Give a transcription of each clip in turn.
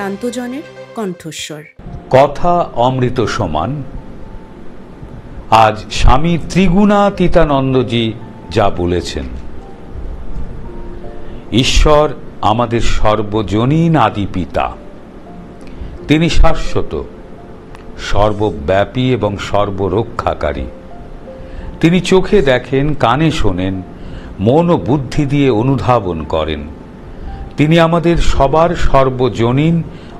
প্রান্তজনের কণ্ঠস্বর। কথা অমৃত সমান। আজ স্বামী ত্রিগুণাতীতানন্দজি যা বলেছেন, ঈশ্বর আমাদের সর্বজনীন আদি পিতা। তিনি শাশ্বত, সর্বব্যাপী এবং সর্বরক্ষাকারী। তিনি চোখে দেখেন, কানে শোনেন, মন ও বুদ্ধি দিয়ে অনুধাবন করেন। তিনি আমাদের সবার সর্বজনীন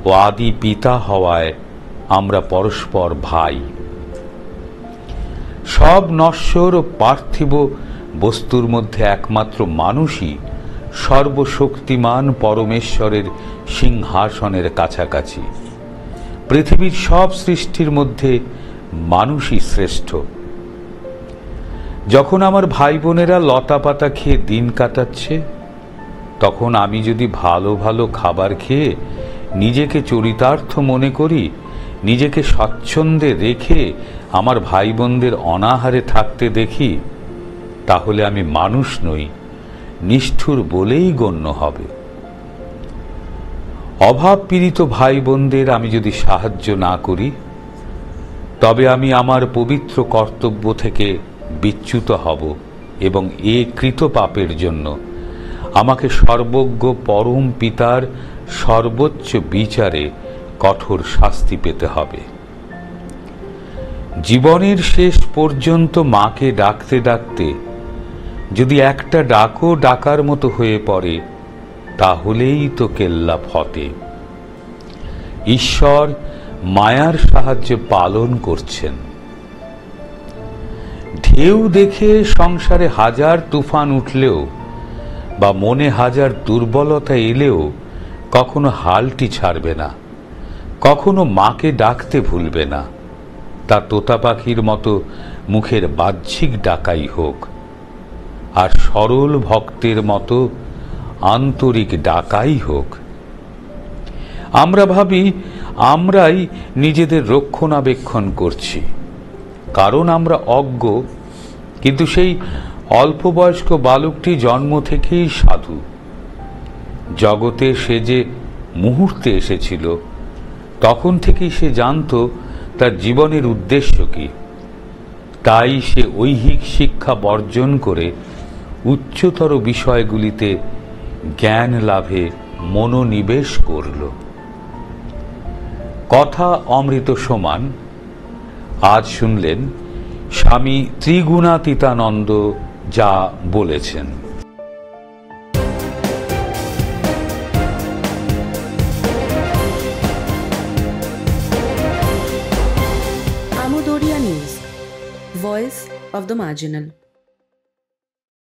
ও আদি পিতা হওয়ায় আমরা পরস্পর ভাই। সব নশ্বর ও পার্থিব বস্তুর মধ্যে একমাত্র মানুষই সর্বশক্তিমান পরমেশ্বরের সিংহাসনের কাছাকাছি। পৃথিবীর সব সৃষ্টির মধ্যে মানুষই শ্রেষ্ঠ। যখন আমার ভাই বোনেরা লতা পাতা খেয়ে দিন কাটাচ্ছে, তখন আমি যদি ভালো ভালো খাবার খেয়ে নিজেকে চরিতার্থ মনে করি, নিজেকে স্বচ্ছন্দে রেখে আমার ভাই বোনদের অনাহারে থাকতে দেখি, তাহলে আমি মানুষ নই, নিষ্ঠুর বলেই গণ্য হবে। অভাব পীড়িত ভাই বোনদের আমি যদি সাহায্য না করি, তবে আমি আমার পবিত্র কর্তব্য থেকে বিচ্যুত হব এবং এ কৃত পাপের জন্য আমাকে সর্বজ্ঞ পরম পিতার সর্বোচ্চ বিচারে কঠোর শাস্তি পেতে হবে। জীবনের শেষ পর্যন্ত মাকে ডাকতে ডাকতে যদি একটা ডাকও ডাকার মতো হয়ে পড়ে, তাহলেই তো কেল্লা ফতে। ঈশ্বর মায়ার সাহায্যে পালন করছেন। ঢেউ দেখে সংসারে হাজার তুফান উঠলেও বা মনে হাজার দুর্বলতা এলেও কখনো হালটি ছাড়বে না, কখনো মাকে ডাকতে ভুলবে না। তা তোতা পাখির মতো মুখের বাহ্যিক ডাকাই হোক, আর সরল ভক্তের মতো আন্তরিক ডাকাই হোক। আমরা ভাবি আমরাই নিজেদের রক্ষণাবেক্ষণ করছি, কারণ আমরা অজ্ঞ। কিন্তু সেই অল্প বয়স্ক বালকটি জন্ম থেকেই সাধু। জগতে সে যে মুহূর্তে এসেছিল, তখন থেকেই সে জানত তার জীবনের উদ্দেশ্য কি। তাই সে ঐহিক শিক্ষা বর্জন করে উচ্চতর বিষয়গুলিতে জ্ঞান লাভে মনোনিবেশ করল। কথা অমৃত সমান। আজ শুনলেন স্বামী ত্রিগুণাতীতানন্দ যা বলেছেন। আমোদরিয়া news, voice of the marginal.